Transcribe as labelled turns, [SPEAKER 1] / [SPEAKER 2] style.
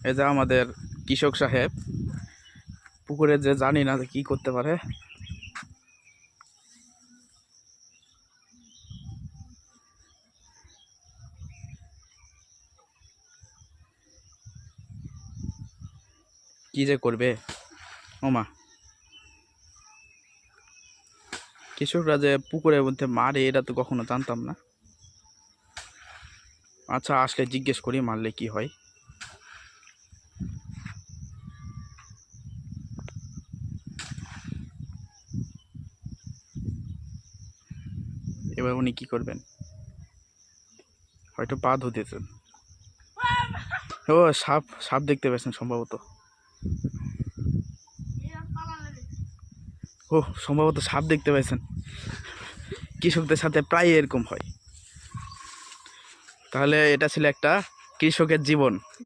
[SPEAKER 1] এই যে আমাদের কৃষক সাহেব পুকুরে যে জানি না যে কি করতে পারে। কি যে করবে ওমা, কৃষকরা যে পুকুরের মধ্যে মারে এটা তো কখনো জানতাম না। আচ্ছা আসলে জিজ্ঞেস করি মারলে কি হয়। এবার উনি কি করবেন, হয়তো পা ধুতেছেন। ও সাপ, সাপ দেখতে পেয়েছেন সম্ভবত। ও সম্ভবত সাপ দেখতে পেয়েছেন। কৃষকদের সাথে প্রায় এরকম হয়। তাহলে এটা ছিল একটা কৃষকের জীবন।